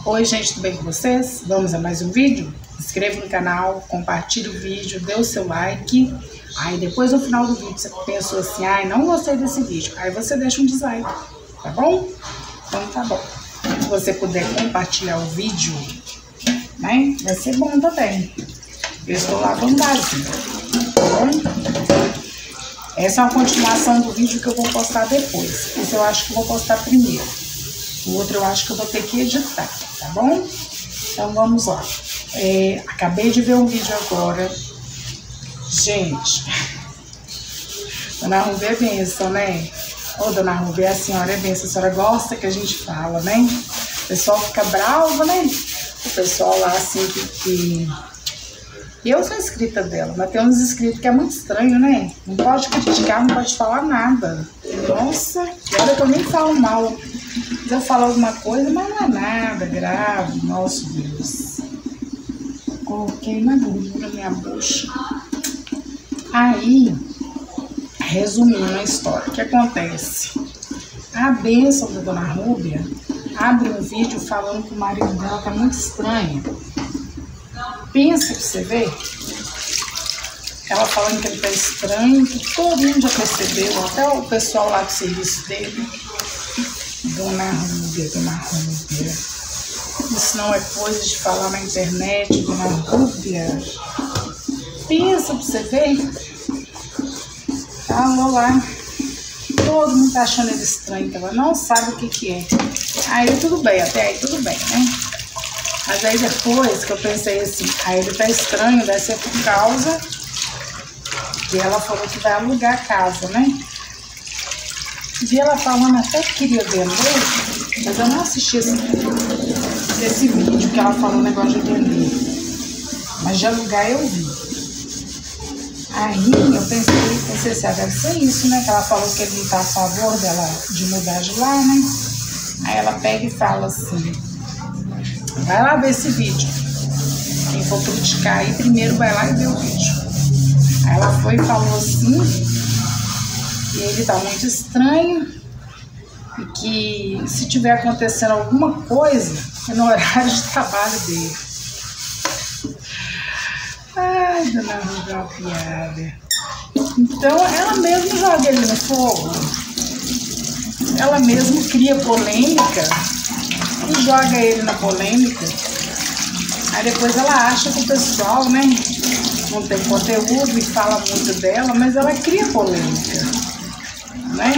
Oi gente, tudo bem com vocês? Vamos a mais um vídeo? Se inscreva no canal, compartilhe o vídeo, dê o seu like. Aí depois no final do vídeo você pensou assim, ai, não gostei desse vídeo. Aí você deixa um dislike, tá bom? Então tá bom. Se você puder compartilhar o vídeo, né? Vai ser bom também. Eu estou lavando vasilha, tá bom? Essa é uma continuação do vídeo que eu vou postar depois. Esse eu acho que eu vou postar primeiro. O outro eu acho que eu vou ter que editar, tá bom? Então vamos lá. Acabei de ver um vídeo agora. Gente, Dona Ruby é bênção, né? Ô, Dona Ruby, a senhora é bênção. A senhora gosta que a gente fala, né? O pessoal fica bravo, né? O pessoal lá, assim, que... Eu sou inscrita dela, mas tem uns inscritos que é muito estranho, né? Não pode criticar, não pode falar nada. Nossa, olha que eu nem falo mal. Se eu falar alguma coisa, mas não é nada grave. Nossa, Deus. Coloquei na gordura minha bucha. Aí, resumindo a história, o que acontece? A bênção da Dona Rúbia abre um vídeo falando que o marido dela tá muito estranho. Pensa pra você ver. Ela falando que ele tá estranho, que todo mundo já percebeu, até o pessoal lá do serviço dele. Dona Rúbia, Dona Rúbia. Isso não é coisa de falar na internet, Dona Rúbia. Pensa pra você ver. Falou lá. Todo mundo tá achando ele estranho, que ela não sabe o que é. Aí tudo bem, até aí tudo bem, né? Mas aí depois que eu pensei assim, aí ele tá estranho, deve ser por causa que ela falou que vai alugar a casa, né? Vi ela falando até que queria vender, mas eu não assisti esse vídeo que ela falou o negócio de vender. Mas de alugar eu vi. Aí eu pensei assim, deve ser isso, né? Que ela falou que ele não tá a favor dela de mudar de lá, né? Aí ela pega e fala assim, vai lá ver esse vídeo. Quem for criticar aí, primeiro vai lá e vê o vídeo. Aí ela foi e falou assim, que ele tá muito estranho e que se tiver acontecendo alguma coisa, é no horário de trabalho dele. Ai, Dona Rúbia, é uma piada. Então, ela mesma joga ele no fogo. Ela mesma cria polêmica e joga ele na polêmica. Aí depois ela acha que o pessoal, né, não tem conteúdo e fala muito dela, mas ela cria polêmica, né?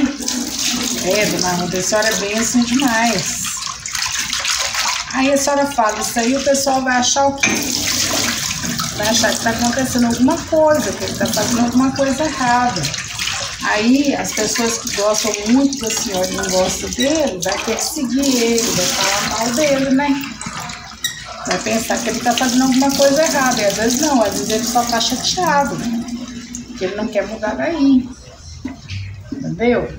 Dona Rúbia, a senhora é bem assim demais. Aí a senhora fala isso aí, o pessoal vai achar o quê? Vai achar que está acontecendo alguma coisa, que ele está fazendo alguma coisa errada. Aí as pessoas que gostam muito da senhora e não gostam dele, vai perseguir ele, vai falar mal dele, né? Vai pensar que ele está fazendo alguma coisa errada. E às vezes não, às vezes ele só está chateado, né? Que ele não quer mudar daí. Entendeu?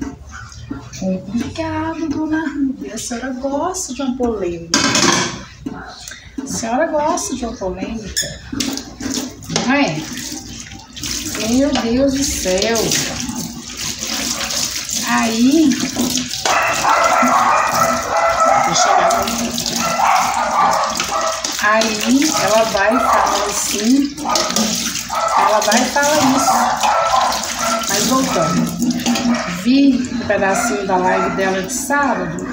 Complicado, Dona Rúbia. A senhora gosta de uma polêmica. A senhora gosta de uma polêmica. Não é? Meu Deus do céu. Aí, vou chegar aqui. Aí ela vai e fala assim, ela vai e fala isso. Mas voltando, vi um pedacinho da live dela de sábado.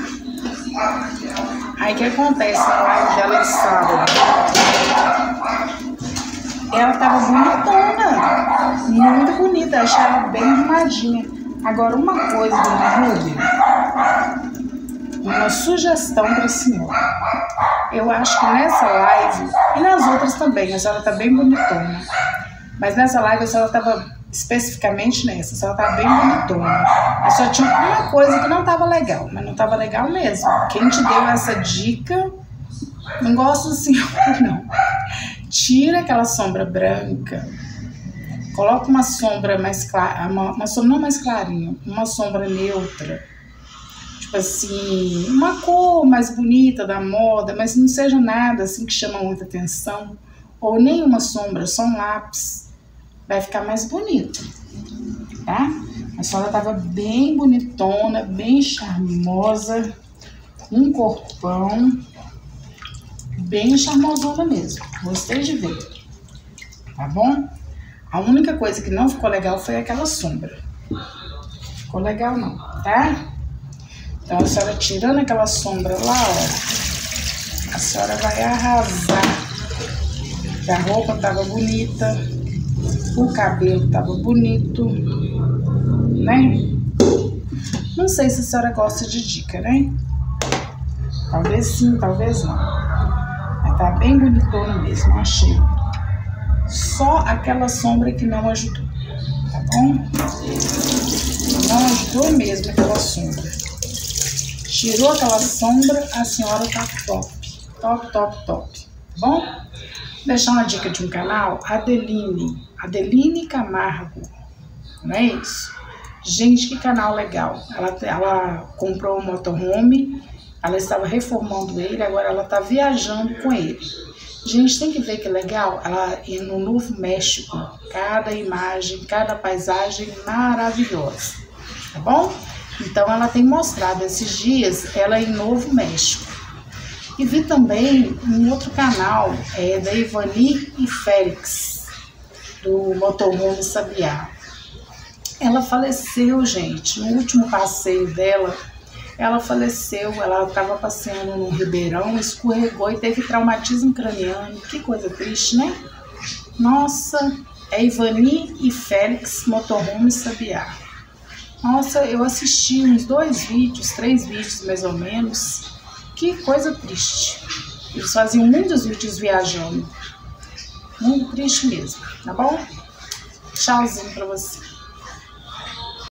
Aí o que acontece na live dela de sábado? Ela tava bonitona, muito bonita, eu achei ela bem arrumadinha. Agora, uma coisa, Dona Rúbia, uma sugestão para a senhora. Eu acho que nessa live, e nas outras também, a senhora tá bem bonitona. Mas nessa live a senhora tava, especificamente nessa, a senhora tava bem bonitona. Mas só tinha uma coisa que não tava legal, mas não tava legal mesmo. Quem te deu essa dica, não gosto da senhora, não. Tira aquela sombra branca. Coloca uma sombra mais clara, uma sombra não mais clarinha, uma sombra neutra. Tipo assim, uma cor mais bonita da moda, mas não seja nada assim que chama muita atenção. Ou nem uma sombra, só um lápis. Vai ficar mais bonito, tá? A senhora tava bem bonitona, bem charmosa, um corpão. bem charmosona mesmo. Gostei de ver. Tá bom? A única coisa que não ficou legal foi aquela sombra. Ficou legal não, tá? Então a senhora tirando aquela sombra lá, ó, a senhora vai arrasar. Que a roupa tava bonita, o cabelo tava bonito, né? Não sei se a senhora gosta de dica, né? Talvez sim, talvez não. Mas tá bem bonitona mesmo, achei. Só aquela sombra que não ajudou, tá bom? Não ajudou mesmo aquela sombra. Tirou aquela sombra, a senhora tá top. Top, top, top. Tá bom? Vou deixar uma dica de um canal, Adeline Camargo. Não é isso? Gente, que canal legal. Ela comprou um motorhome, ela estava reformando ele, agora ela tá viajando com ele. Gente, tem que ver que legal, ela ir no Novo México, cada imagem, cada paisagem maravilhosa, tá bom? Então ela tem mostrado esses dias ela em Novo México. E vi também um outro canal, da Ivani e Félix, do Motorhome Sabiá. Ela faleceu, gente, no último passeio dela, ela faleceu, ela estava passeando no Ribeirão, escorregou e teve traumatismo craniano. Que coisa triste, né? Nossa, é Ivani e Félix, Motorhome Sabiá. Nossa, eu assisti uns 2 vídeos, 3 vídeos mais ou menos. Que coisa triste. Eles faziam muitos vídeos viajando. Muito triste mesmo, tá bom? Tchauzinho pra você.